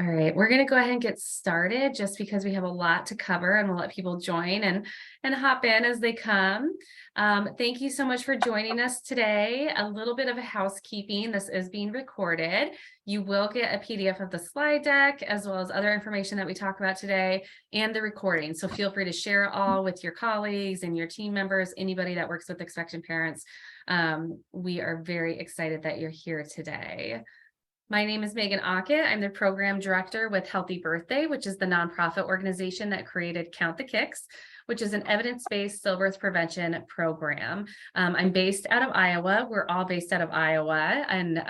All right, we're going to go ahead and get started just because we have a lot to cover, and we'll let people join and hop in as they come. Thank you so much for joining us today. A little bit of a housekeeping. This is being recorded. You will get a PDF of the slide deck as well as other information that we talk about today and the recording. So feel free to share it all with your colleagues and your team members, anybody that works with expectant parents. We are very excited that you're here today. My name is Megan Ockett. I'm the program director with Healthy Birthday, which is the nonprofit organization that created Count the Kicks, which is an evidence-based stillbirth prevention program. I'm based out of Iowa. We're all based out of Iowa, and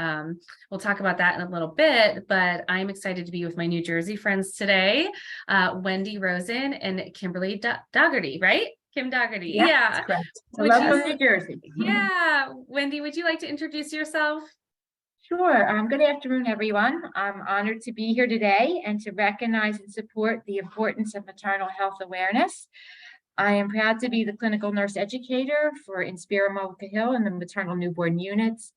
we'll talk about that in a little bit, but I'm excited to be with my New Jersey friends today, Wendy Rosen and Kimberly Dougherty, right? Kim Dougherty. Yep, Yeah. that's correct. Hello from New Jersey. Yeah. Wendy, would you like to introduce yourself? Sure. Good afternoon, everyone. I'm honored to be here today and to recognize and support the importance of maternal health awareness. I am proud to be the clinical nurse educator for Inspira Hill and the maternal newborn units.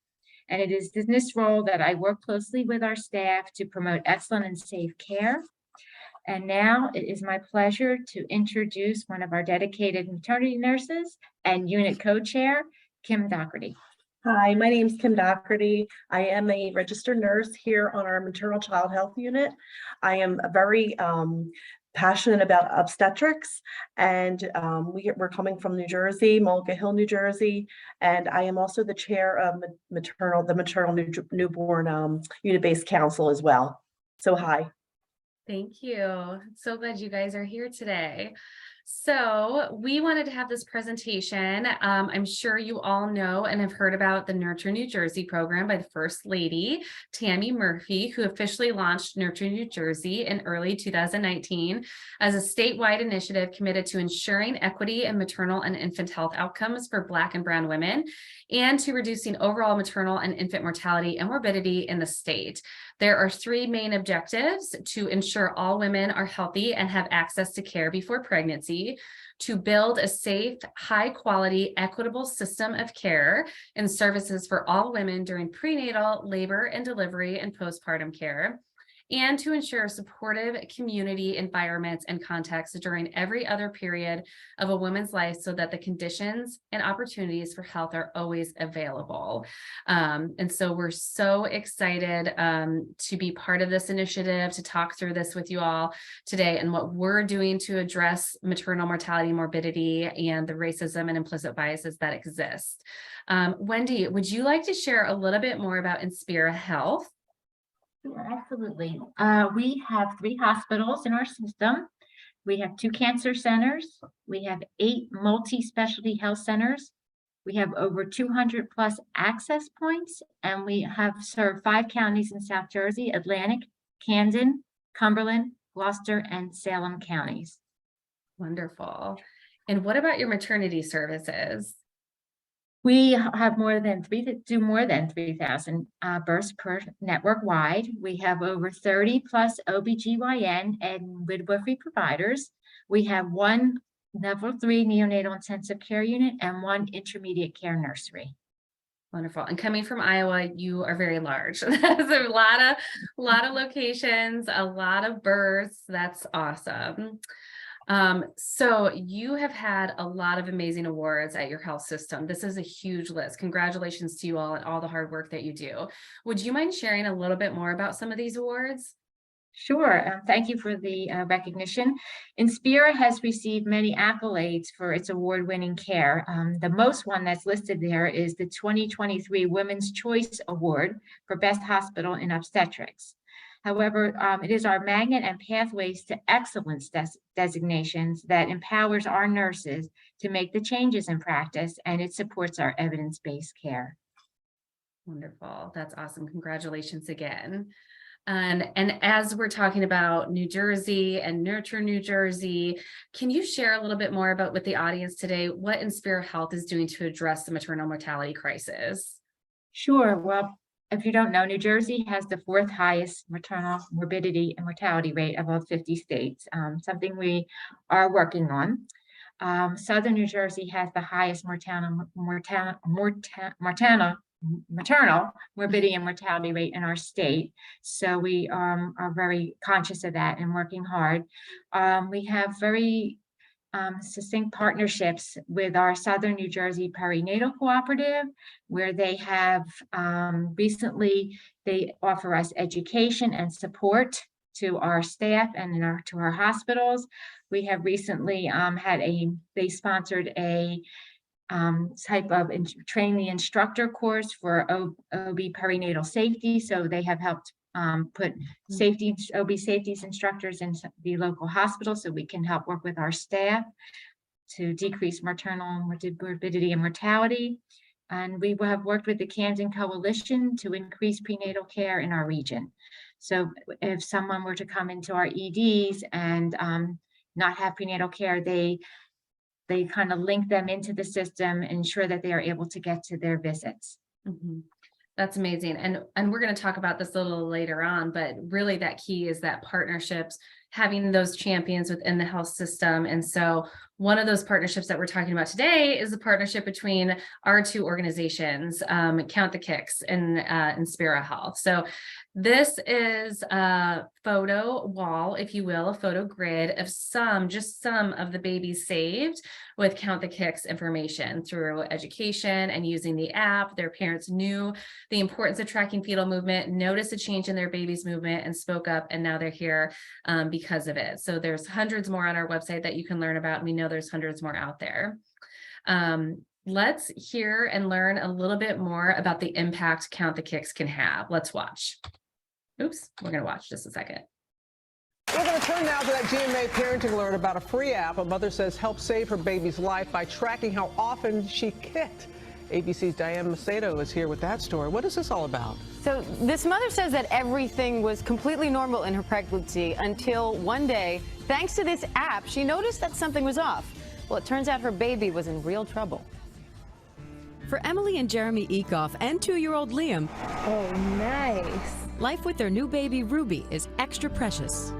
And it is in this role that I work closely with our staff to promote excellent and safe care. And now it is my pleasure to introduce one of our dedicated maternity nurses and unit co-chair, Kim Dougherty. Hi, my name is Kim Dougherty. I am a registered nurse here on our maternal child health unit. I am very passionate about obstetrics, and we're coming from New Jersey, Mulligan Hill, New Jersey, and I am also the chair of the maternal newborn unit-based council as well. So hi. Thank you. So glad you guys are here today. So we wanted to have this presentation. I'm sure you all know and have heard about the Nurture New Jersey program by the First Lady, Tammy Murphy, who officially launched Nurture New Jersey in early 2019 as a statewide initiative committed to ensuring equity in maternal and infant health outcomes for Black and Brown women and to reducing overall maternal and infant mortality and morbidity in the state. There are three main objectives: to ensure all women are healthy and have access to care before pregnancy, to build a safe, high quality, equitable system of care and services for all women during prenatal, labor and delivery and postpartum care, and to ensure supportive community environments and contexts during every other period of a woman's life so that the conditions and opportunities for health are always available. And so we're so excited to be part of this initiative, to talk through this with you all today and what we're doing to address maternal mortality and morbidity and the racism and implicit biases that exist. Wendy, would you like to share a little bit more about Inspira Health? Sure, absolutely. We have 3 hospitals in our system. We have 2 cancer centers. We have 8 multi-specialty health centers. We have over 200 plus access points, and we have served 5 counties in South Jersey: Atlantic, Camden, Cumberland, Gloucester, and Salem counties. Wonderful. And what about your maternity services? We have more than 3,000 births per network wide. We have over 30 plus OBGYN and midwifery providers. We have 1 level 3 neonatal intensive care unit and 1 intermediate care nursery. Wonderful. And coming from Iowa, you are very large. That's a lot of locations, a lot of births. That's awesome. So you have had a lot of amazing awards at your health system. This is a huge list. Congratulations to you all and all the hard work that you do. Would you mind sharing a little bit more about some of these awards? Sure. Thank you for the recognition. Inspira has received many accolades for its award-winning care. The most one that's listed there is the 2023 Women's Choice Award for Best Hospital in Obstetrics. However, it is our Magnet and Pathways to Excellence designations that empowers our nurses to make the changes in practice, and it supports our evidence-based care. Wonderful. That's awesome. Congratulations again. And as we're talking about New Jersey and Nurture New Jersey, can you share a little bit more about with the audience today what Inspira Health is doing to address the maternal mortality crisis? Sure. Well, if you don't know, New Jersey has the 4th highest maternal morbidity and mortality rate of all 50 states, something we are working on. Southern New Jersey has the highest maternal maternal morbidity and mortality rate in our state. So we are very conscious of that and working hard. We have very succinct partnerships with our Southern New Jersey Perinatal Cooperative, where they have recently, they offer us education and support to our staff and to our hospitals. We have recently they sponsored a type of train the instructor course for OB perinatal safety. So they have helped put OB safety instructors in the local hospital so we can help work with our staff to decrease maternal morbidity and mortality. And we have worked with the Camden Coalition to increase prenatal care in our region. So if someone were to come into our EDs and not have prenatal care, they kind of link them into the system, ensure that they are able to get to their visits. Mm-hmm. That's amazing. And we're going to talk about this a little later on, but really that key is that partnerships, having those champions within the health system. And so one of those partnerships that we're talking about today is the partnership between our two organizations, Count the Kicks and Inspira Health. So this is a photo wall, if you will, a photo grid of just some of the babies saved with Count the Kicks information through education and using the app. Their parents knew the importance of tracking fetal movement, noticed a change in their baby's movement and spoke up, and now they're here because of it. So there's hundreds more on our website that you can learn about. And we know there's hundreds more out there. Let's hear and learn a little bit more about the impact Count the Kicks can have. Let's watch. Oops, we're going to watch just a second. We're going to turn now to that GMA parenting alert about a free app a mother says helped save her baby's life by tracking how often she kicked. ABC's Diane Macedo is here with that story. What is this all about? So this mother says that everything was completely normal in her pregnancy until one day, thanks to this app, she noticed that something was off. Well, it turns out her baby was in real trouble. For Emily and Jeremy Ecoff and 2-year-old Liam, oh, nice. Life with their new baby Ruby is extra precious.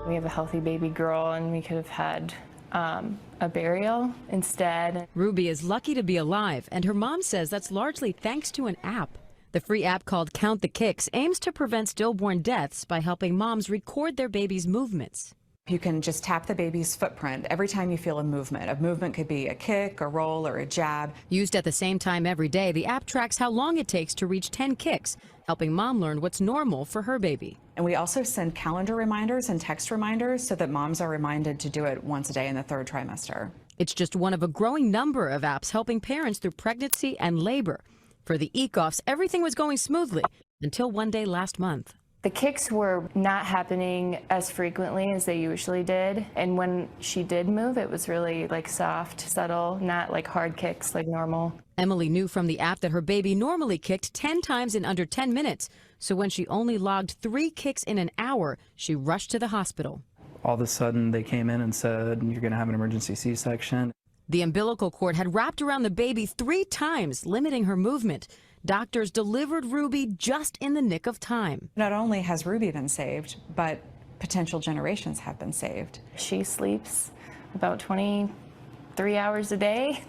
We have a healthy baby girl and we could have had a burial instead. Ruby is lucky to be alive, and her mom says that's largely thanks to an app. The free app called Count the Kicks aims to prevent stillborn deaths by helping moms record their baby's movements. You can just tap the baby's footprint every time you feel a movement. A movement could be a kick, a roll, or a jab. Used at the same time every day, the app tracks how long it takes to reach 10 kicks, helping mom learn what's normal for her baby. And we also send calendar reminders and text reminders so that moms are reminded to do it once a day in the 3rd trimester. It's just one of a growing number of apps helping parents through pregnancy and labor. For the Ecoffs, everything was going smoothly until one day last month. The kicks were not happening as frequently as they usually did. And when she did move, it was really like soft, subtle, not like hard kicks like normal. Emily knew from the app that her baby normally kicked 10 times in under 10 minutes. So when she only logged 3 kicks in an hour, she rushed to the hospital. All of a sudden they came in and said, you're going to have an emergency C-section. The umbilical cord had wrapped around the baby 3 times, limiting her movement. Doctors delivered Ruby just in the nick of time. Not only has Ruby been saved, but potential generations have been saved. She sleeps about 23 hours a day.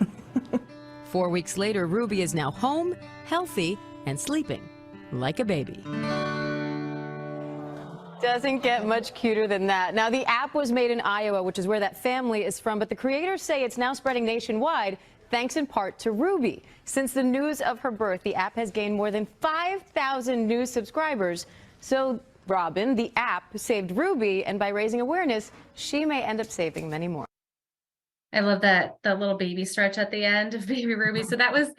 4 weeks later, Ruby is now home, healthy, and sleeping like a baby. Doesn't get much cuter than that. Now, the app was made in Iowa, which is where that family is from, but the creators say it's now spreading nationwide, thanks in part to Ruby. Since the news of her birth, the app has gained more than 5,000 new subscribers. So, Robin, the app saved Ruby, and by raising awareness, she may end up saving many more. I love that the little baby stretch at the end of Baby Ruby. So that was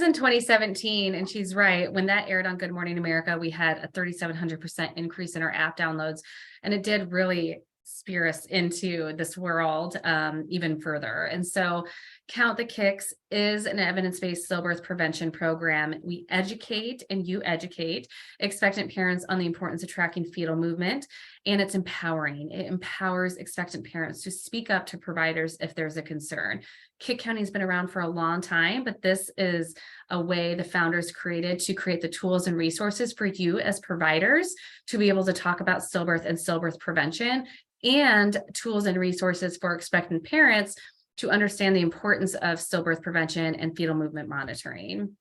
in 2017, and she's right. When that aired on Good Morning America, we had a 3,700% increase in our app downloads, and it did really spear us into this world even further. And so Count the Kicks is an evidence-based stillbirth prevention program. We educate, and you educate, expectant parents on the importance of tracking fetal movement, and it's empowering. It empowers expectant parents to speak up to providers if there's a concern. Kick counting has been around for a long time, but this is a way the founders created to create the tools and resources for you as providers to be able to talk about stillbirth and stillbirth prevention, and tools and resources for expectant parents to understand the importance of stillbirth prevention and fetal movement monitoring.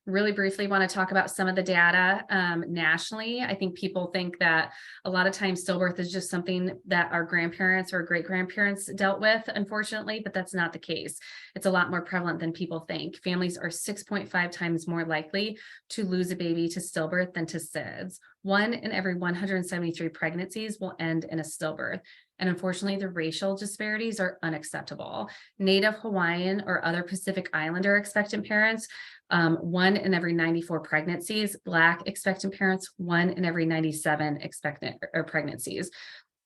Really briefly want to talk about some of the data nationally. I think people think that a lot of times stillbirth is just something that our grandparents or great grandparents dealt with, unfortunately, but that's not the case. It's a lot more prevalent than people think. Families are 6.5 times more likely to lose a baby to stillbirth than to SIDS. 1 in every 173 pregnancies will end in a stillbirth. And unfortunately, the racial disparities are unacceptable. Native Hawaiian or other Pacific Islander expectant parents, 1 in every 94 pregnancies. Black expectant parents, 1 in every 97 expectant or pregnancies.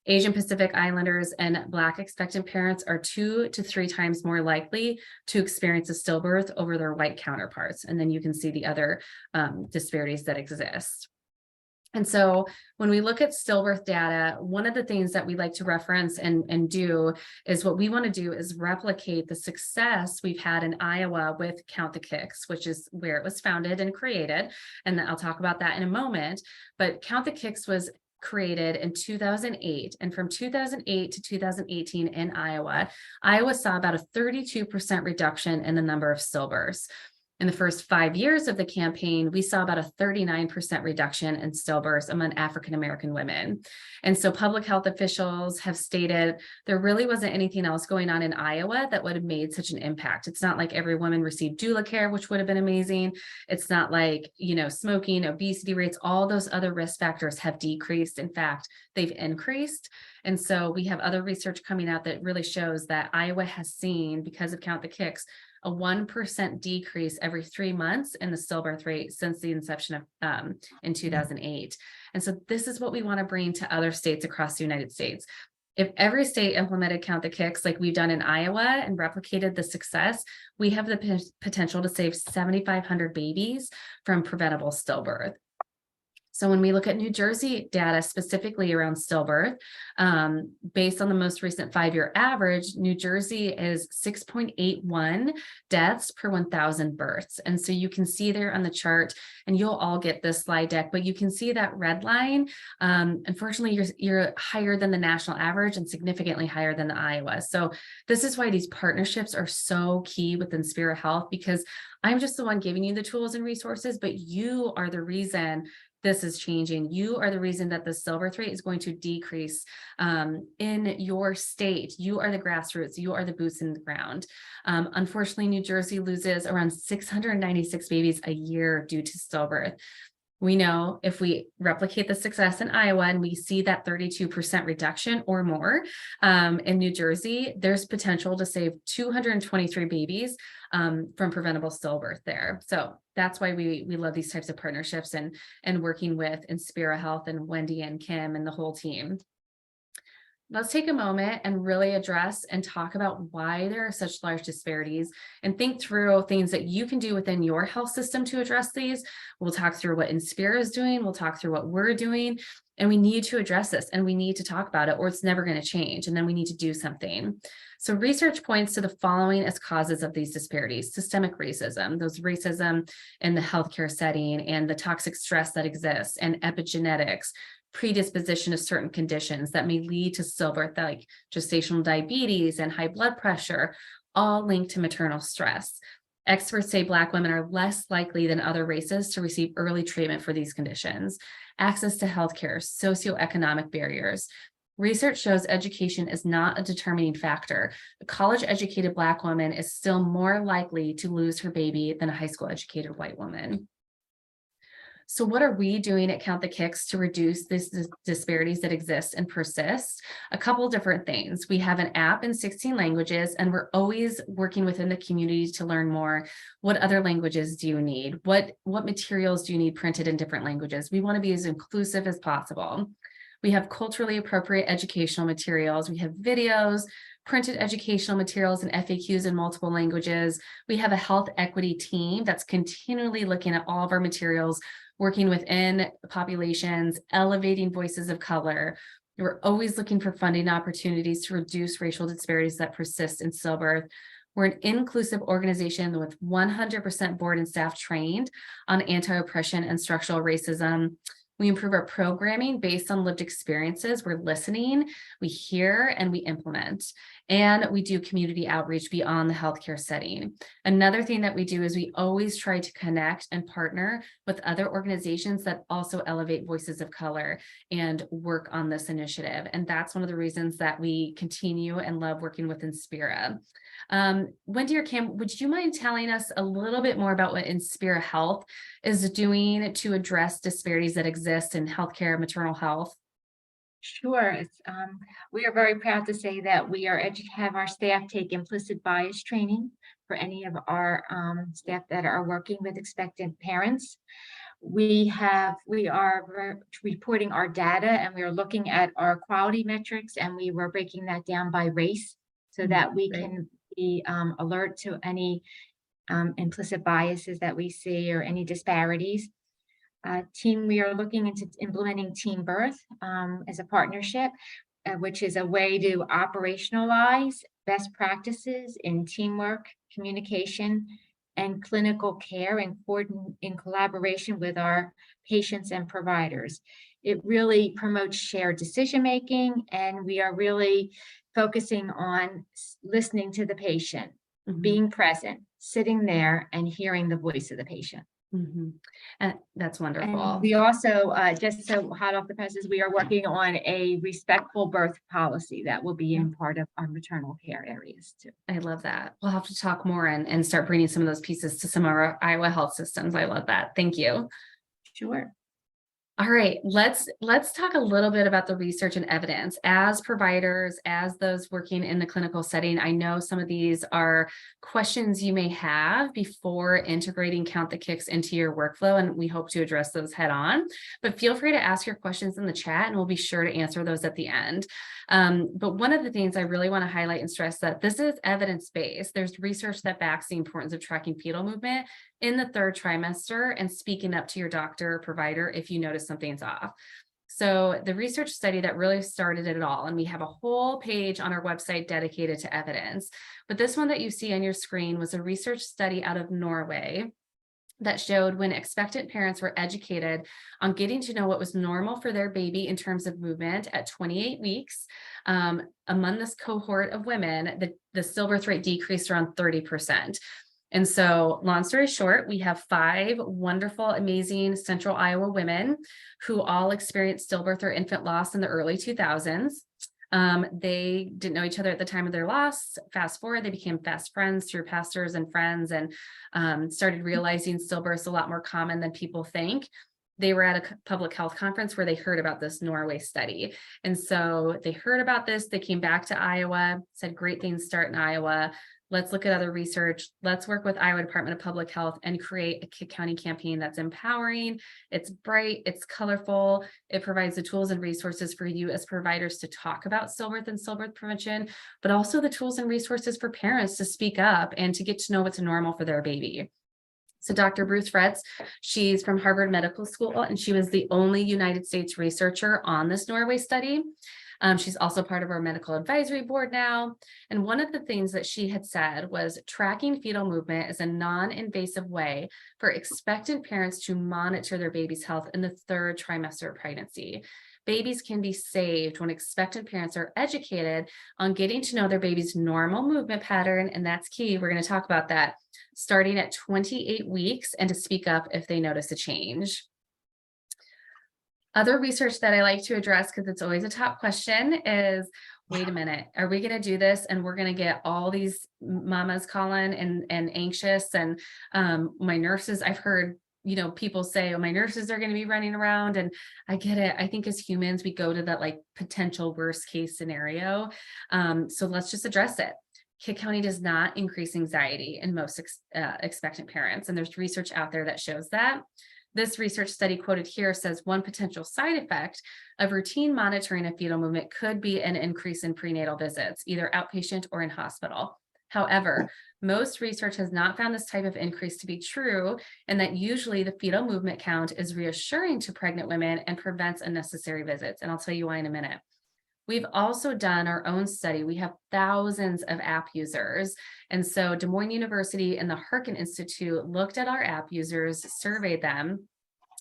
Asian Pacific Islanders and Black expectant parents are 2 to 3 times more likely to experience a stillbirth over their white counterparts. And then you can see the other disparities that exist. And so when we look at stillbirth data, one of the things that we like to reference and do is what we want to do is replicate the success we've had in Iowa with Count the Kicks, which is where it was founded and created. And I'll talk about that in a moment. But Count the Kicks was created in 2008. And from 2008 to 2018 in Iowa, Iowa saw about a 32% reduction in the number of stillbirths. In the first 5 years of the campaign, we saw about a 39% reduction in stillbirths among African-American women. And so public health officials have stated there really wasn't anything else going on in Iowa that would have made such an impact. It's not like every woman received doula care, which would have been amazing. It's not like, smoking, obesity rates, all those other risk factors have decreased. In fact, they've increased. And so we have other research coming out that really shows that Iowa has seen, because of Count the Kicks, a 1% decrease every 3 months in the stillbirth rate since the inception of in 2008. And so this is what we want to bring to other states across the United States. If every state implemented Count the Kicks like we've done in Iowa and replicated the success, we have the potential to save 7,500 babies from preventable stillbirth. So when we look at New Jersey data specifically around stillbirth, based on the most recent 5-year average, New Jersey is 6.81 deaths per 1,000 births. And so you can see there on the chart, and you'll all get this slide deck, but you can see that red line. Unfortunately, you're higher than the national average and significantly higher than the Iowa. So this is why these partnerships are so key with Inspira Health, because I'm just the one giving you the tools and resources, but you are the reason this is changing. You are the reason that the stillbirth rate is going to decrease in your state. You are the grassroots. You are the boots in the ground. Unfortunately, New Jersey loses around 696 babies a year due to stillbirth. We know if we replicate the success in Iowa and we see that 32% reduction or more in New Jersey, there's potential to save 223 babies from preventable stillbirth there. So that's why we love these types of partnerships and working with Inspira Health and Wendy and Kim and the whole team. Let's take a moment and really address and talk about why there are such large disparities and think through things that you can do within your health system to address these. We'll talk through what Inspira is doing. We'll talk through what we're doing, and we need to address this and we need to talk about it, or it's never going to change. And then we need to do something. So research points to the following as causes of these disparities: systemic racism, those racism in the healthcare setting and the toxic stress that exists, and epigenetics, predisposition to certain conditions that may lead to stillbirth, like gestational diabetes and high blood pressure, all linked to maternal stress. Experts say Black women are less likely than other races to receive early treatment for these conditions. Access to healthcare, socioeconomic barriers. Research shows education is not a determining factor. A college-educated Black woman is still more likely to lose her baby than a high school-educated white woman. So what are we doing at Count the Kicks to reduce these disparities that exist and persist? A couple different things. We have an app in 16 languages, and we're always working within the community to learn more. What other languages do you need? What materials do you need printed in different languages? We want to be as inclusive as possible. We have culturally appropriate educational materials. We have videos, printed educational materials, and FAQs in multiple languages. We have a health equity team that's continually looking at all of our materials, working within populations, elevating voices of color. We're always looking for funding opportunities to reduce racial disparities that persist in stillbirth. We're an inclusive organization with 100% board and staff trained on anti-oppression and structural racism. We improve our programming based on lived experiences. We're listening, we hear, and we implement. And we do community outreach beyond the healthcare setting. Another thing that we do is we always try to connect and partner with other organizations that also elevate voices of color and work on this initiative. And that's one of the reasons that we continue and love working with Inspira. Wendy or Kim, would you mind telling us a little bit more about what Inspira Health is doing to address disparities that exist in healthcare, maternal health? Sure. We are very proud to say that we have our staff take implicit bias training for any of our staff that are working with expectant parents. We are reporting our data, and we are looking at our quality metrics, and we were breaking that down by race so that we can be alert to any implicit biases that we see or any disparities. We are looking into implementing Team Birth as a partnership, which is a way to operationalize best practices in teamwork, communication, and clinical care in collaboration with our patients and providers. It really promotes shared decision-making, and we are really focusing on listening to the patient, being present, sitting there and hearing the voice of the patient. And that's wonderful. And we also, just so hot off the presses, we are working on a respectful birth policy that will be in part of our maternal care areas too. I love that. We'll have to talk more and start bringing some of those pieces to some of our Iowa health systems. I love that. Thank you. Sure. All right, let's talk a little bit about the research and evidence. As providers, as those working in the clinical setting, I know some of these are questions you may have before integrating Count the Kicks into your workflow, and we hope to address those head on. But feel free to ask your questions in the chat, and we'll be sure to answer those at the end. But one of the things I really want to highlight and stress that this is evidence-based. There's research that backs the importance of tracking fetal movement in the third trimester and speaking up to your doctor or provider if you notice something's off. So the research study that really started it all, and we have a whole page on our website dedicated to evidence, but this one that you see on your screen was a research study out of Norway that showed when expectant parents were educated on getting to know what was normal for their baby in terms of movement at 28 weeks, among this cohort of women, the stillbirth rate decreased around 30%. And so, long story short, we have 5 wonderful, amazing Central Iowa women who all experienced stillbirth or infant loss in the early 2000s. They didn't know each other at the time of their loss. Fast forward, they became fast friends through pastors and friends, and started realizing stillbirth's a lot more common than people think. They were at a public health conference where they heard about this Norway study. And so they heard about this, they came back to Iowa, said great things start in Iowa. Let's look at other research. Let's work with Iowa Department of Public Health and create a Kit County campaign that's empowering. It's bright, it's colorful. It provides the tools and resources for you as providers to talk about stillbirth and stillbirth prevention, but also the tools and resources for parents to speak up and to get to know what's normal for their baby. So Dr. Bruce Fretz, she's from Harvard Medical School, and she was the only United States researcher on this Norway study. She's also part of our medical advisory board now. And one of the things that she had said was tracking fetal movement is a non-invasive way for expectant parents to monitor their baby's health in the 3rd trimester of pregnancy. Babies can be saved when expectant parents are educated on getting to know their baby's normal movement pattern. And that's key. We're going to talk about that starting at 28 weeks and to speak up if they notice a change. Other research that I like to address, because it's always a top question, is, wait a minute, are we going to do this and we're going to get all these mamas calling and anxious? And my nurses, I've heard, people say, oh, my nurses are going to be running around, and I get it. I think as humans, we go to that like potential worst case scenario. So let's just address it. Kit County does not increase anxiety in most expectant parents. And there's research out there that shows that. This research study quoted here says one potential side effect of routine monitoring of fetal movement could be an increase in prenatal visits, either outpatient or in hospital. However, most research has not found this type of increase to be true, and that usually the fetal movement count is reassuring to pregnant women and prevents unnecessary visits. And I'll tell you why in a minute. We've also done our own study. We have thousands of app users. And so Des Moines University and the Harkin Institute looked at our app users, surveyed them,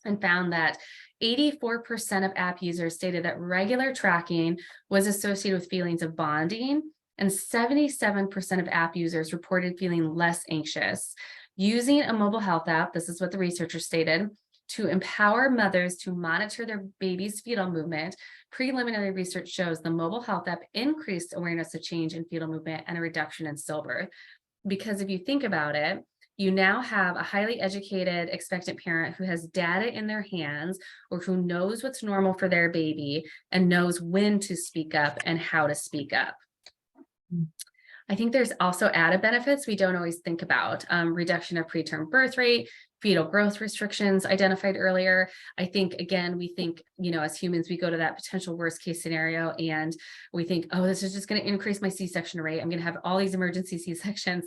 and found that 84% of app users stated that regular tracking was associated with feelings of bonding, and 77% of app users reported feeling less anxious. Using a mobile health app, this is what the researchers stated, to empower mothers to monitor their baby's fetal movement. Preliminary research shows the mobile health app increased awareness of change in fetal movement and a reduction in stillbirth. Because if you think about it, you now have a highly educated expectant parent who has data in their hands, or who knows what's normal for their baby and knows when to speak up and how to speak up. I think there's also added benefits we don't always think about. Reduction of preterm birth rate, fetal growth restrictions identified earlier. I think, again, we think, as humans, we go to that potential worst case scenario and we think, oh, this is just going to increase my C-section rate. I'm going to have all these emergency C-sections.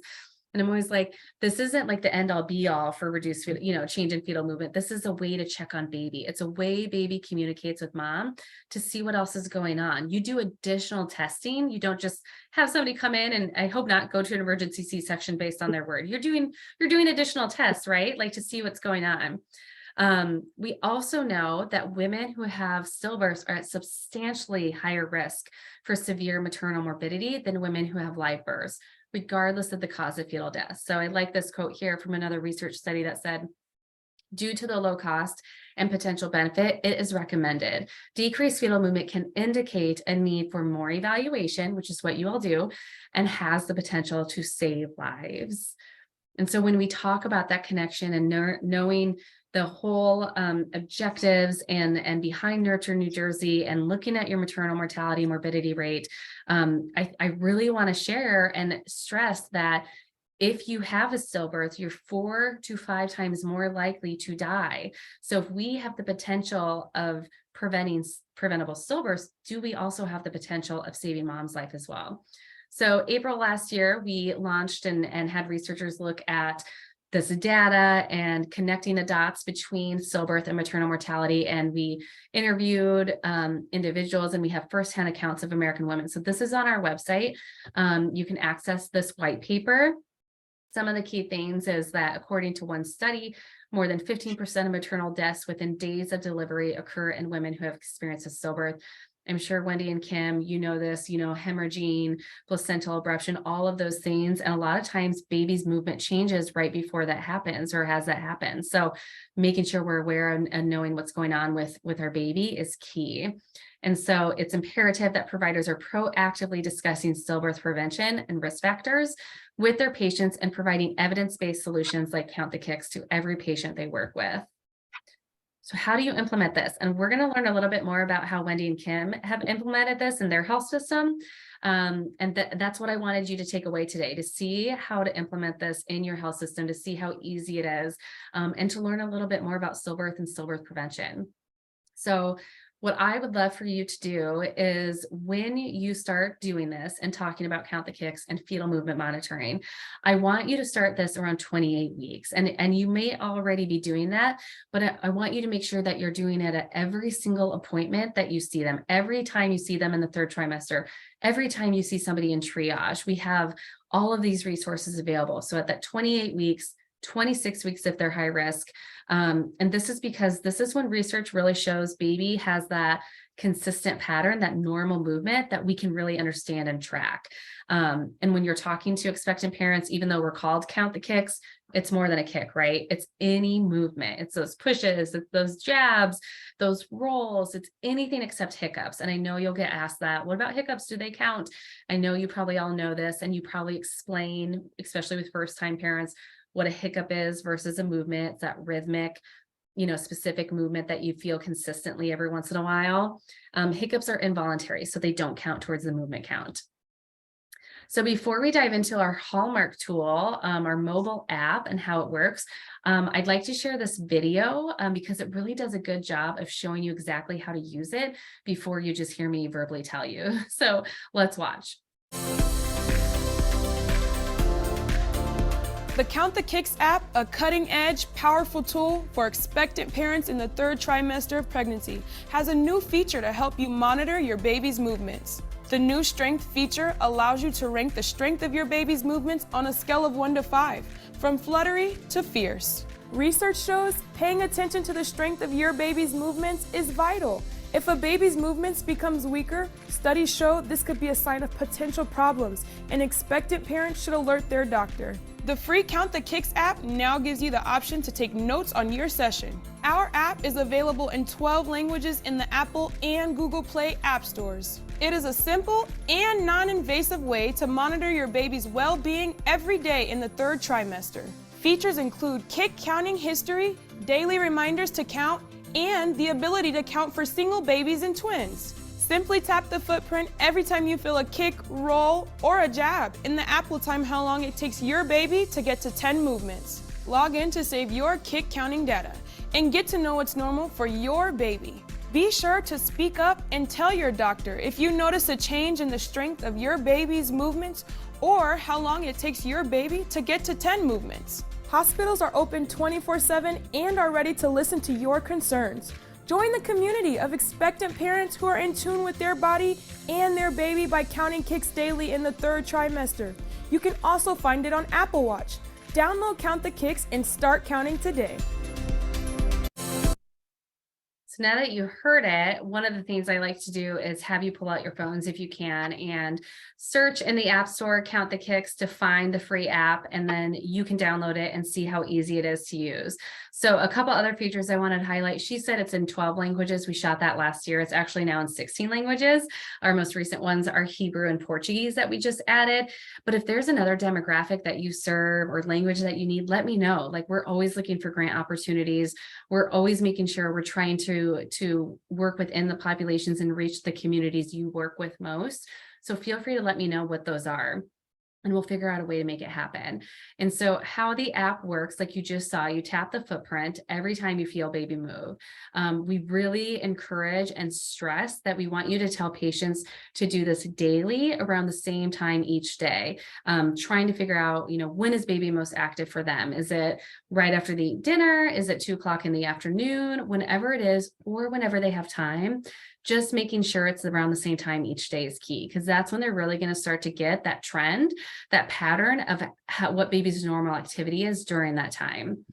And I'm always like, this isn't like the end all be all for reduced, change in fetal movement. This is a way to check on baby. It's a way baby communicates with mom to see what else is going on. You do additional testing. You don't just have somebody come in and, I hope not, go to an emergency C-section based on their word. You're doing additional tests, right? Like to see what's going on. We also know that women who have stillbirths are at substantially higher risk for severe maternal morbidity than women who have live births, regardless of the cause of fetal death. So I like this quote here from another research study that said, due to the low cost and potential benefit, it is recommended. Decreased fetal movement can indicate a need for more evaluation, which is what you all do, and has the potential to save lives. And so when we talk about that connection and knowing the whole objectives and behind Nurture New Jersey and looking at your maternal mortality morbidity rate, I really want to share and stress that if you have a stillbirth, you're 4 to 5 times more likely to die. So if we have the potential of preventing preventable stillbirths, do we also have the potential of saving mom's life as well? So April last year, we launched and had researchers look at this data and connecting the dots between stillbirth and maternal mortality. And we interviewed individuals, and we have firsthand accounts of American women. So this is on our website. You can access this white paper. Some of the key things is that according to one study, more than 15% of maternal deaths within days of delivery occur in women who have experienced a stillbirth. I'm sure Wendy and Kim, you know this, hemorrhaging, placental abruption, all of those things. And a lot of times baby's movement changes right before that happens or has that happen. So making sure we're aware and knowing what's going on with our baby is key. And so it's imperative that providers are proactively discussing stillbirth prevention and risk factors with their patients and providing evidence-based solutions like Count the Kicks to every patient they work with. So how do you implement this? And we're going to learn a little bit more about how Wendy and Kim have implemented this in their health system. That's what I wanted you to take away today, to see how to implement this in your health system, to see how easy it is, and to learn a little bit more about stillbirth and stillbirth prevention. So what I would love for you to do is when you start doing this and talking about Count the Kicks and fetal movement monitoring, I want you to start this around 28 weeks. And you may already be doing that, but I want you to make sure that you're doing it at every single appointment that you see them, every time you see them in the 3rd trimester, every time you see somebody in triage. We have all of these resources available. So at that 28 weeks, 26 weeks if they're high risk. And this is because this is when research really shows baby has that consistent pattern, that normal movement that we can really understand and track. And when you're talking to expectant parents, even though we're called Count the Kicks, it's more than a kick, right? It's any movement. It's those pushes, it's those jabs, those rolls, it's anything except hiccups. And I know you'll get asked that. What about hiccups? Do they count? I know you probably all know this, and you probably explain, especially with first-time parents, what a hiccup is versus a movement. It's that rhythmic, specific movement that you feel consistently every once in a while. Hiccups are involuntary, so they don't count towards the movement count. So before we dive into our Hallmark tool, our mobile app and how it works, I'd like to share this video because it really does a good job of showing you exactly how to use it before you just hear me verbally tell you. So let's watch. The Count the Kicks app, a cutting-edge, powerful tool for expectant parents in the 3rd trimester of pregnancy, has a new feature to help you monitor your baby's movements. The new strength feature allows you to rank the strength of your baby's movements on a scale of 1 to 5, from fluttery to fierce. Research shows paying attention to the strength of your baby's movements is vital. If a baby's movements becomes weaker, studies show this could be a sign of potential problems, and expectant parents should alert their doctor. The free Count the Kicks app now gives you the option to take notes on your session. Our app is available in 12 languages in the Apple and Google Play app stores. It is a simple and non-invasive way to monitor your baby's well-being every day in the 3rd trimester. Features include kick counting history, daily reminders to count, and the ability to count for single babies and twins. Simply tap the footprint every time you feel a kick, roll, or a jab, and the app will time how long it takes your baby to get to 10 movements. Log in to save your kick counting data and get to know what's normal for your baby. Be sure to speak up and tell your doctor if you notice a change in the strength of your baby's movements or how long it takes your baby to get to 10 movements. Hospitals are open 24/7 and are ready to listen to your concerns. Join the community of expectant parents who are in tune with their body and their baby by counting kicks daily in the 3rd trimester. You can also find it on Apple Watch. Download Count the Kicks and start counting today. So now that you heard it, one of the things I like to do is have you pull out your phones if you can and search in the App Store, Count the Kicks, to find the free app, and then you can download it and see how easy it is to use. So a couple other features I wanted to highlight. She said it's in 12 languages. We shot that last year. It's actually now in 16 languages. Our most recent ones are Hebrew and Portuguese that we just added. But if there's another demographic that you serve or language that you need, let me know. Like, we're always looking for grant opportunities. We're always making sure we're trying to work within the populations and reach the communities you work with most. So feel free to let me know what those are, and we'll figure out a way to make it happen. And so how the app works, like you just saw, you tap the footprint every time you feel baby move. We really encourage and stress that we want you to tell patients to do this daily around the same time each day, trying to figure out, when is baby most active for them? Is it right after they eat dinner? Is it 2 o'clock in the afternoon? Whenever it is, or whenever they have time. Just making sure it's around the same time each day is key, because that's when they're really going to start to get that trend, that pattern of what baby's normal activity is during that time.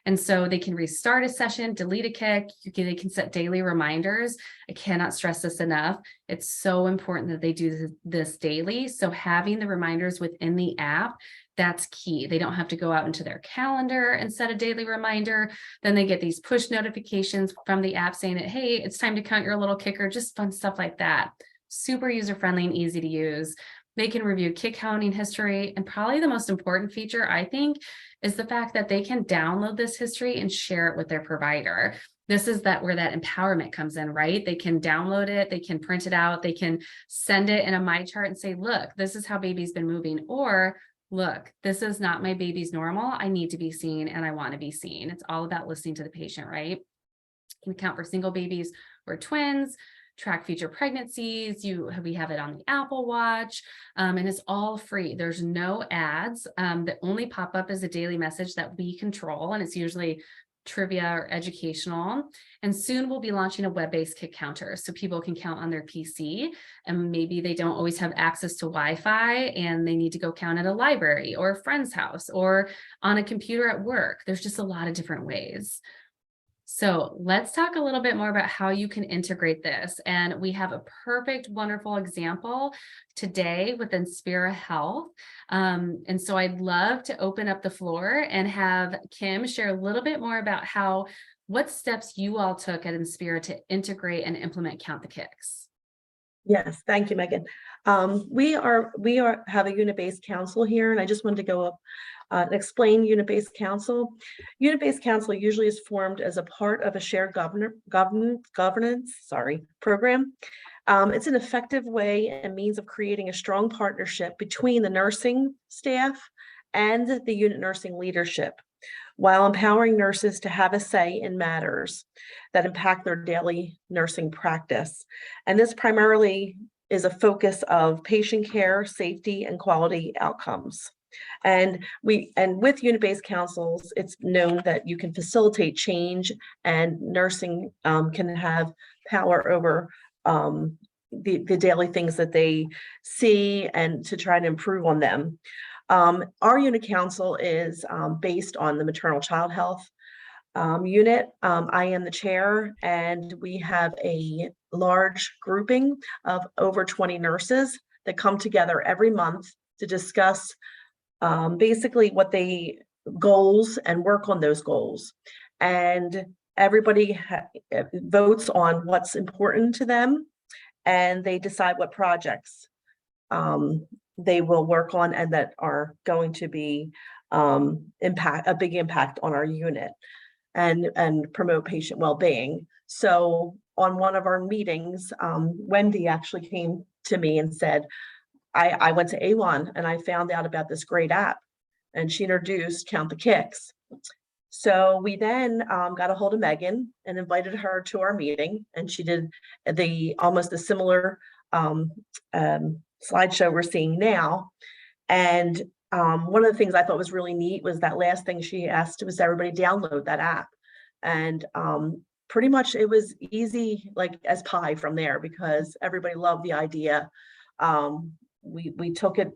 And so they can restart a session, delete a kick. They can set daily reminders. I cannot stress this enough. It's so important that they do this daily. So having the reminders within the app, that's key. They don't have to go out into their calendar and set a daily reminder. Then they get these push notifications from the app saying that, hey, it's time to count your little kicker, just fun stuff like that. Super user-friendly and easy to use. They can review kick counting history. And probably the most important feature, I think, is the fact that they can download this history and share it with their provider. This is where that empowerment comes in, right? They can download it, they can print it out, they can send it in a My Chart and say, look, this is how baby's been moving, or look, this is not my baby's normal. I need to be seen and I want to be seen. It's all about listening to the patient, right? You can count for single babies or twins, track future pregnancies. We have it on the Apple Watch, and it's all free. There's no ads. The only pop up is a daily message that we control, and it's usually trivia or educational. And soon we'll be launching a web-based kick counter so people can count on their PC, and maybe they don't always have access to Wi-Fi and they need to go count at a library or a friend's house or on a computer at work. There's just a lot of different ways. So let's talk a little bit more about how you can integrate this. And we have a perfect, wonderful example today with Inspira Health. And so I'd love to open up the floor and have Kim share a little bit more about what steps you all took at Inspira to integrate and implement Count the Kicks. Yes, thank you, Megan. We have a unit-based council here, and I just wanted to go up and explain unit-based council. Unit-based council usually is formed as a part of a shared governance program. It's an effective way and means of creating a strong partnership between the nursing staff and the unit nursing leadership, while empowering nurses to have a say in matters that impact their daily nursing practice. And this primarily is a focus of patient care, safety, and quality outcomes. And with unit-based councils, it's known that you can facilitate change, and nursing can have power over the daily things that they see and to try to improve on them. Our unit council is based on the maternal child health unit. I am the chair, and we have a large grouping of over 20 nurses that come together every month to discuss basically what they goals and work on those goals. And everybody votes on what's important to them, and they decide what projects they will work on and that are going to be a big impact on our unit and promote patient well-being. So on one of our meetings, Wendy actually came to me and said, I went to A1 and I found out about this great app, and she introduced Count the Kicks. So we then got a hold of Megan and invited her to our meeting, and she did almost a similar slideshow we're seeing now. And one of the things I thought was really neat was that last thing she asked was everybody download that app. And pretty much it was easy, like as pie from there, because everybody loved the idea. We took it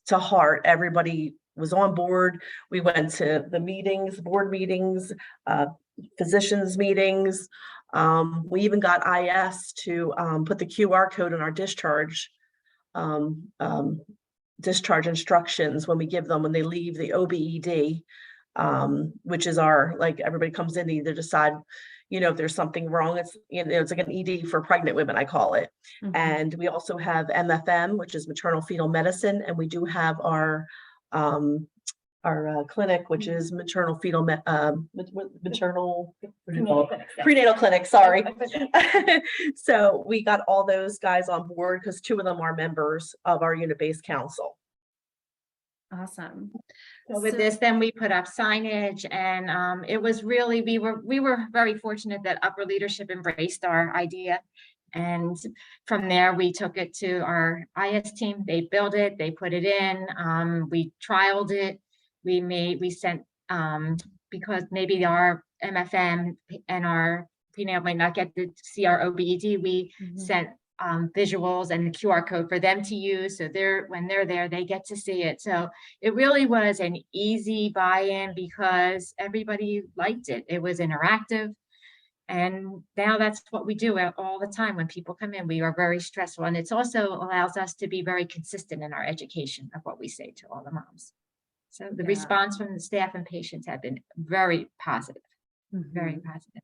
to heart. Everybody was on board. We went to the meetings, board meetings, physicians meetings. We even got IS to put the QR code in our discharge instructions when we give them when they leave the OBED, which is like everybody comes in to either decide, if there's something wrong. It's like an ED for pregnant women, I call it. Mm-hmm. And we also have MFM, which is maternal fetal medicine, and we do have our clinic, which is maternal fetal prenatal clinic. Sorry. So we got all those guys on board because 2 of them are members of our unit-based council. Awesome. So with this, then we put up signage, and it was really, we were very fortunate that upper leadership embraced our idea. And from there, we took it to our IS team. They built it, they put it in, we trialed it. We sent, because maybe our MFM and our prenatal might not get to see our OBED, we sent visuals and the QR code for them to use. So when they're there, they get to see it. So it really was an easy buy-in because everybody liked it. It was interactive. And now that's what we do all the time. When people come in, we are very stressful. And it also allows us to be very consistent in our education of what we say to all the moms. So the response from the staff and patients have been very positive, very positive.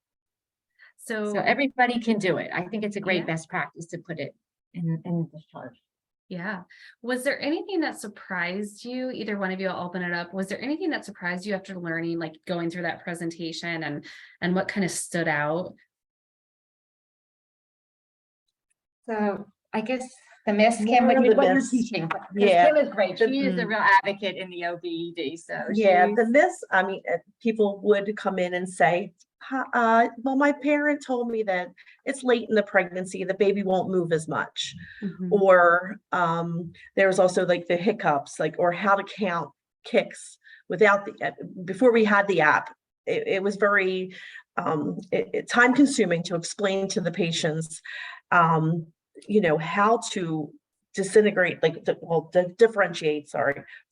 So everybody can do it. I think it's a great best practice to put it in discharge. Yeah. Was there anything that surprised you? Either one of you, I'll open it up. Was there anything that surprised you after learning, like going through that presentation, and what kind of stood out? So I guess the Miss Kim, what you're teaching. Kim is great. She is a real advocate in the OBED. So the Miss, people would come in and say, well, my parent told me that it's late in the pregnancy, the baby won't move as much. Or there was also like the hiccups, or how to count kicks without before we had the app. It was very time consuming to explain to the patients, how to differentiate,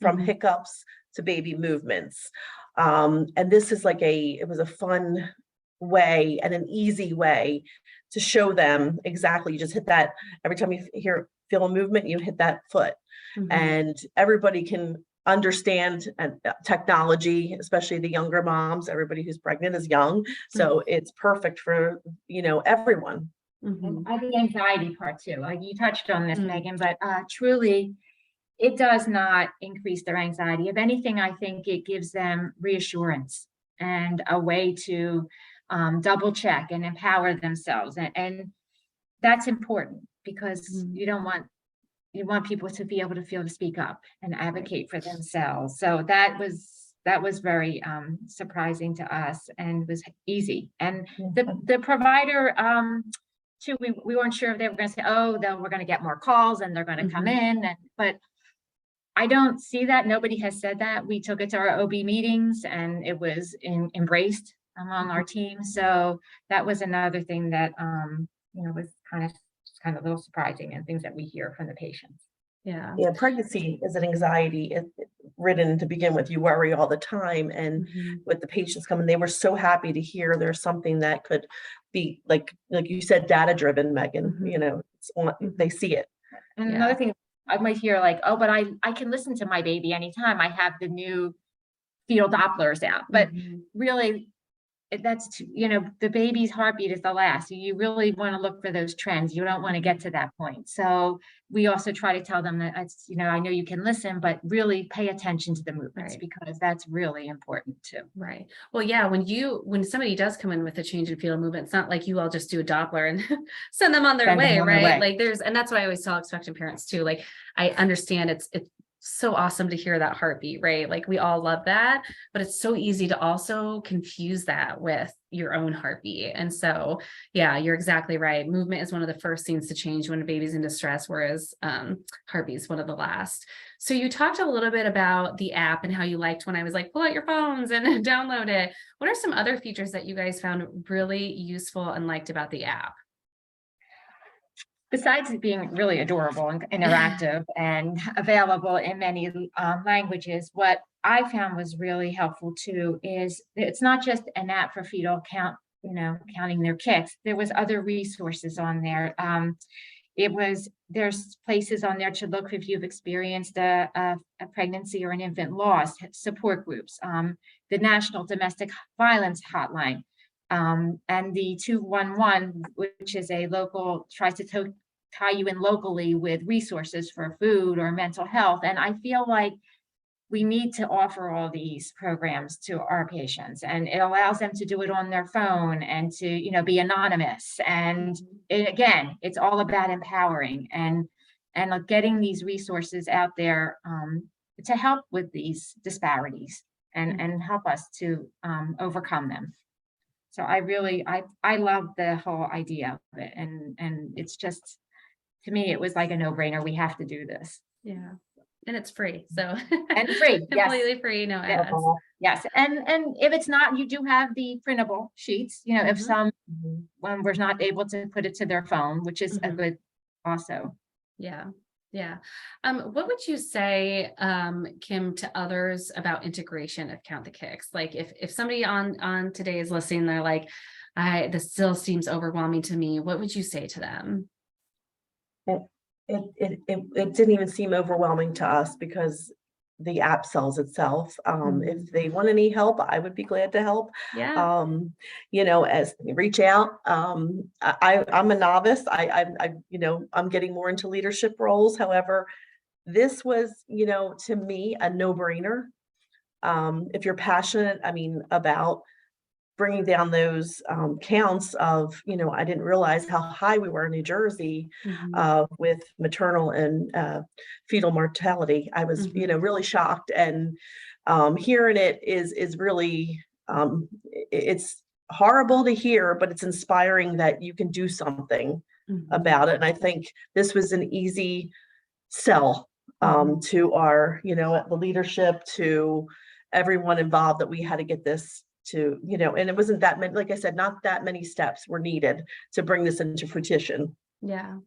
from hiccups to baby movements. And this is it was a fun way and an easy way to show them exactly. You just hit that every time you feel a movement, you hit that foot, and everybody can understand technology, especially the younger moms. Everybody who's pregnant is young, so it's perfect for everyone. I think anxiety part too. You touched on this, Megan, but truly, it does not increase their anxiety. If anything, I think it gives them reassurance and a way to double check and empower themselves. And that's important because you want people to be able to feel to speak up and advocate for themselves. So that was very surprising to us and was easy. And the provider, too, we weren't sure if they were going to say, oh, then we're going to get more calls and they're going to come in. But I don't see that. Nobody has said that. We took it to our OB meetings and it was embraced among our team. So that was another thing that, was kind of a little surprising, and things that we hear from the patients. Yeah, pregnancy is an anxiety. ridden to begin with. You worry all the time. And with the patients coming, they were so happy to hear there's something that could be like you said, data driven, Megan, you know, they see it. And another thing I might hear like, oh, but I can listen to my baby anytime. I have the new fetal Dopplers out, but really that's, you know, the baby's heartbeat is the last. You really want to look for those trends. You don't want to get to that point. So we also try to tell them that it's, you know, I know you can listen, but really pay attention to the movements because that's really important too. Right. Well, yeah, when somebody does come in with a change in fetal movement, it's not like you all just do a Doppler and send them on their way, right? Like and that's why I always tell expectant parents too. Like I understand it's so awesome to hear that heartbeat, right? Like we all love that, but it's so easy to also confuse that with your own heartbeat. And so, yeah, you're exactly right. Movement is one of the first things to change when a baby's in distress, whereas heartbeat is one of the last. So you talked a little bit about the app and how you liked when I was like, pull out your phones and download it. What are some other features that you guys found really useful and liked about the app? Besides it being really adorable and interactive and available in many languages, what I found was really helpful too is it's not just an app for fetal count, you know, counting their kicks. There was other resources on there. There's places on there to look if you've experienced a pregnancy or an infant loss, support groups, the National Domestic Violence Hotline, and the 211, which is a local, tries to tie you in locally with resources for food or mental health. And I feel like we need to offer all these programs to our patients, and it allows them to do it on their phone and to, you know, be anonymous. And again, it's all about empowering and getting these resources out there to help with these disparities and help us to overcome them. So I love the whole idea of it. And it's just, to me, it was like a no-brainer. We have to do this. Yeah. And it's free. So and free, completely free, no ads. Yes. And if it's not, you do have the printable sheets, you know, if when we're not able to put it to their phone, which is a good also. Yeah. Yeah. What would you say, Kim, to others about integration of Count the Kicks? Like if somebody on today is listening, they're like, this still seems overwhelming to me. What would you say to them? It didn't even seem overwhelming to us because the app sells itself. If they want any help, I would be glad to help. Yeah. You know, as reach out. I'm a novice. I'm getting more into leadership roles. However, this was, you know, to me, a no-brainer. If you're passionate, about bringing down those counts of, you know, I didn't realize how high we were in New Jersey with maternal and fetal mortality. I was, you know, really shocked, and hearing it is really, it's horrible to hear, but it's inspiring that you can do something about it. And I think this was an easy sell to our, you know, the leadership, to everyone involved, that we had to get this to, you know, and it wasn't that many, like I said, not that many steps were needed to bring this into fruition. Yeah.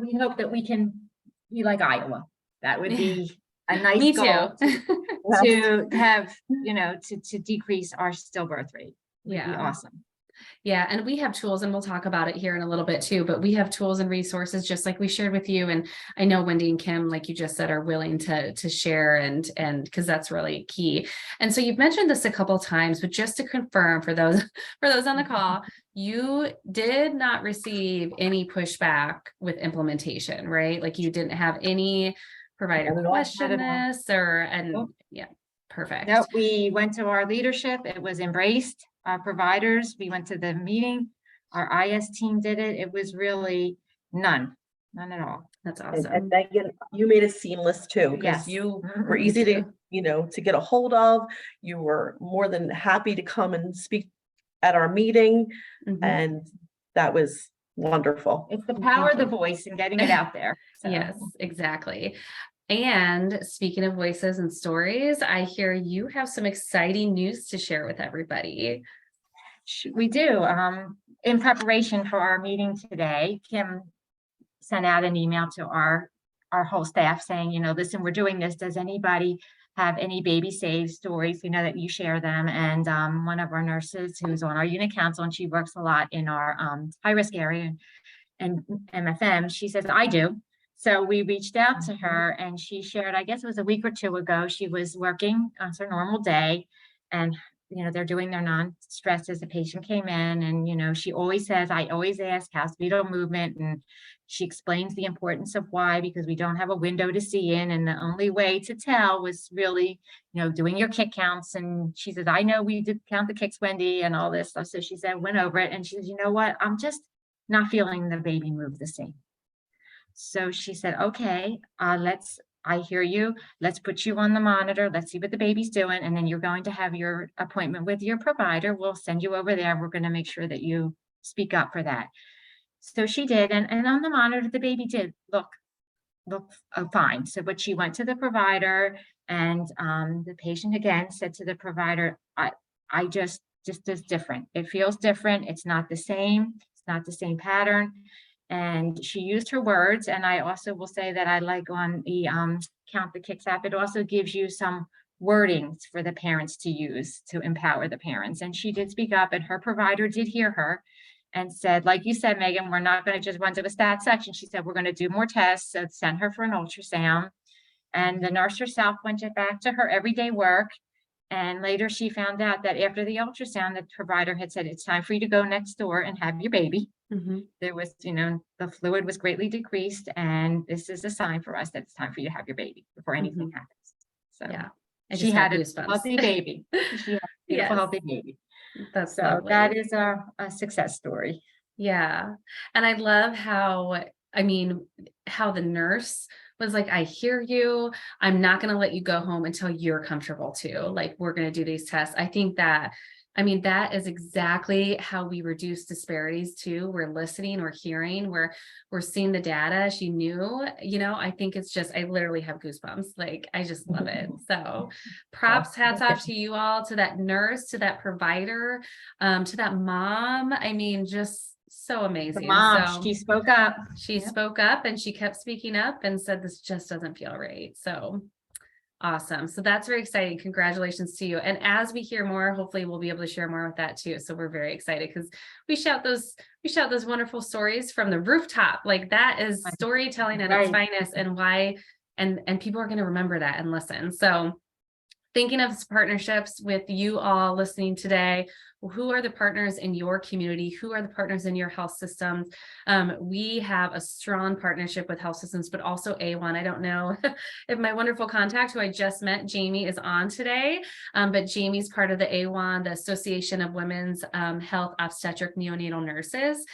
We hope that we can be like Iowa. That would be a nice Me goal too. to have, you know, to decrease our stillbirth rate. Would be awesome. Yeah. And we have tools, and we'll talk about it here in a little bit too, but we have tools and resources just like we shared with you. And I know Wendy and Kim, like you just said, are willing to share and because that's really key. And so you've mentioned this a couple of times, but just to confirm for those on the call, you did not receive any pushback with implementation, right? Like you didn't have any provider question this yeah, perfect. No, we went to our leadership. It was embraced. Our providers, we went to the meeting, our IS team did it. It was really none at all. That's awesome. And Megan, you made it seamless too, because you were easy to, you know, to get a hold of. You were more than happy to come and speak at our meeting, and that was wonderful. It's the power of the voice and getting it out there. So. Yes, exactly. And speaking of voices and stories, I hear you have some exciting news to share with everybody. We do. In preparation for our meeting today, Kim sent out an email to our whole staff saying, you know, listen, we're doing this. Does anybody have any baby save stories, that you share them. And one of our nurses who's on our unit council, and she works a lot in our high risk area and MFM, she says, I do. So we reached out to her and she shared, I guess it was a week or two ago, she was working on her normal day, and they're doing their non-stress as the patient came in, and she always says, I always ask how's fetal movement, and she explains the importance of why, because we don't have a window to see in, and the only way to tell was really doing your kick counts. And she says, I know we did count the kicks, Wendy, and all this stuff. So she said, went over it, and she says, you know what, I'm just not feeling the baby move the same. So she said, okay, I hear you. Let's put you on the monitor. Let's see what the baby's doing. And then you're going to have your appointment with your provider. We'll send you over there. We're going to make sure that you speak up for that. So she did. And on the monitor, the baby did look fine. So, but she went to the provider, and the patient again said to the provider, I just is different. It feels different. It's not the same. It's not the same pattern. And she used her words. And I also will say that I like on the Count the Kicks app, it also gives you some wordings for the parents to use to empower the parents. And she did speak up, and her provider did hear her and said, like you said, Megan, we're not going to just run to the stat section. She said, we're going to do more tests. So send her for an ultrasound. And the nurse herself went back to her everyday work. And later she found out that after the ultrasound, the provider had said, it's time for you to go next door and have your baby. There was, the fluid was greatly decreased, and this is a sign for us that it's time for you to have your baby before anything happens. So Yeah. she had a healthy baby. She had a beautiful, healthy baby. That's so lovely. that is a success story. Yeah. And I love how the nurse was like, I hear you. I'm not going to let you go home until you're comfortable too. Like, we're going to do these tests. I think that is exactly how we reduce disparities too. We're listening, we're hearing, we're seeing the data. She knew, I think it's just, I literally have goosebumps. Like, I just love it. So props, hats off to you all, to that nurse, to that provider, to that mom. Just so amazing. The mom, so she spoke up. She spoke up, and she kept speaking up and said, this just doesn't feel right. So awesome. So that's very exciting. Congratulations to you. And as we hear more, hopefully we'll be able to share more with that too. So we're very excited, because we shout those wonderful stories from the rooftop. Like, that is storytelling at its finest, and why, and people are going to remember that and listen. So thinking of partnerships with you all listening today, who are the partners in your community? Who are the partners in your health systems? We have a strong partnership with health systems, but also A1. I don't know if my wonderful contact, who I just met, Jamie, is on today, but Jamie's part of the A1, the Association of Women's Health Obstetric Neonatal Nurses.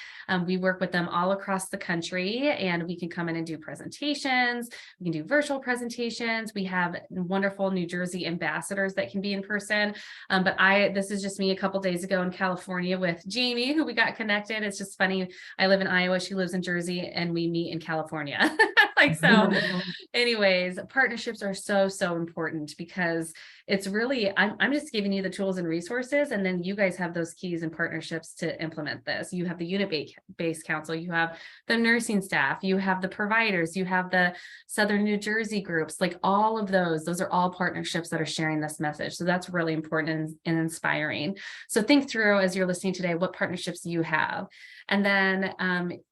We work with them all across the country, and we can come in and do presentations. We can do virtual presentations. We have wonderful New Jersey ambassadors that can be in person. But this is just me a couple days ago in California with Jamie, who we got connected. It's just funny. I live in Iowa. She lives in Jersey, and we meet in California. Anyways, partnerships are so, so important, because it's really, I'm just giving you the tools and resources, and then you guys have those keys and partnerships to implement this. You have the unit-based council, you have the nursing staff, you have the providers, you have the Southern New Jersey groups, like all of those are all partnerships that are sharing this message. So that's really important and inspiring. So think through, as you're listening today, what partnerships you have. And then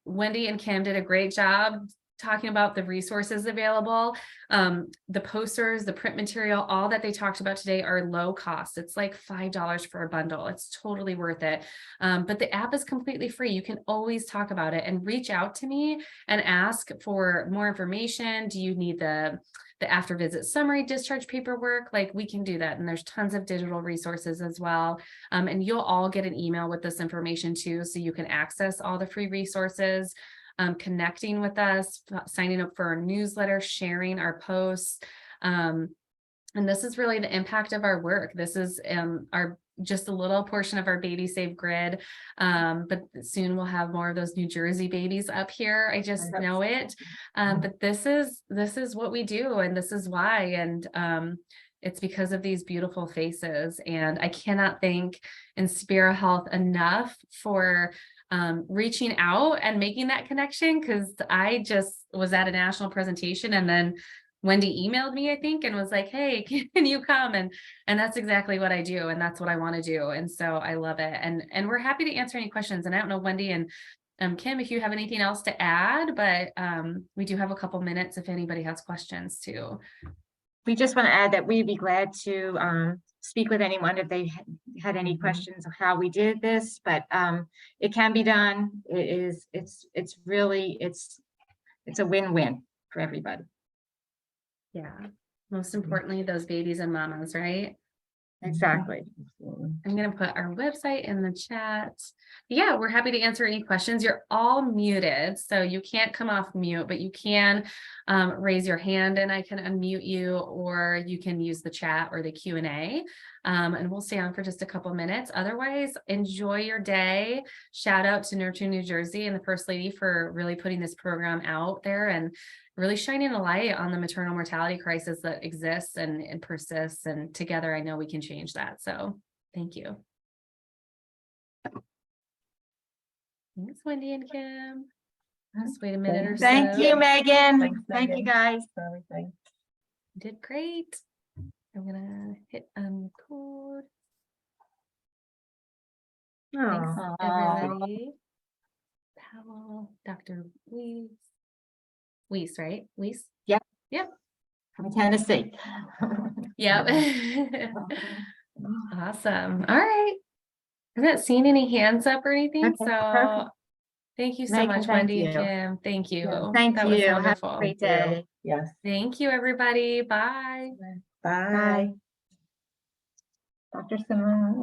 Wendy and Kim did a great job talking about the resources available. The posters, the print material, all that they talked about today are low cost. It's like $5 for a bundle. It's totally worth it. But the app is completely free. You can always talk about it and reach out to me and ask for more information. Do you need the after visit summary discharge paperwork? Like, we can do that. And there's tons of digital resources as well. And you'll all get an email with this information too, so you can access all the free resources. Connecting with us, signing up for our newsletter, sharing our posts. And this is really the impact of our work. This is just a little portion of our Baby Save grid. But soon we'll have more of those New Jersey babies up here. I just know it. But this is what we do, and this is why. And it's because of these beautiful faces. And I cannot thank Inspira Health enough for reaching out and making that connection, because I just was at a national presentation, and then Wendy emailed me, I think, and was like, hey, can you come? And that's exactly what I do. And that's what I want to do. And so I love it. And we're happy to answer any questions. And I don't know, Wendy and Kim, if you have anything else to add, but we do have a couple minutes if anybody has questions too. We just want to add that we'd be glad to speak with anyone if they had any questions of how we did this, but it can be done. It's a win-win for everybody. Yeah. Most importantly, those babies and mamas, right? Exactly. I'm going to put our website in the chat. Yeah, we're happy to answer any questions. You're all muted, so you can't come off mute, but you can raise your hand and I can unmute you, or you can use the chat or the Q&A. And we'll stay on for just a couple minutes. Otherwise, enjoy your day. Shout out to Nurture New Jersey and the First Lady for really putting this program out there and really shining a light on the maternal mortality crisis that exists and persists. And together, I know we can change that. So thank you. Thanks, Wendy and Kim. Just wait a minute or so. Thank you, Megan. Thanks, Thank you, Megan, guys. for everything. You did great. I'm gonna hit unrecord. Thanks, everybody. Powell, Dr. Weiss, right? Weiss? Yep. Yep. From Tennessee. Yep. Awesome. All right. I'm not seeing any hands up or anything. Okay, So perfect. thank you so Megan, much, thank Wendy and you. Kim. Thank you. Yeah, Thank That you. was Have wonderful. a great day. Yes. Thank you, everybody. Bye. Bye. Bye. Dr. Simone,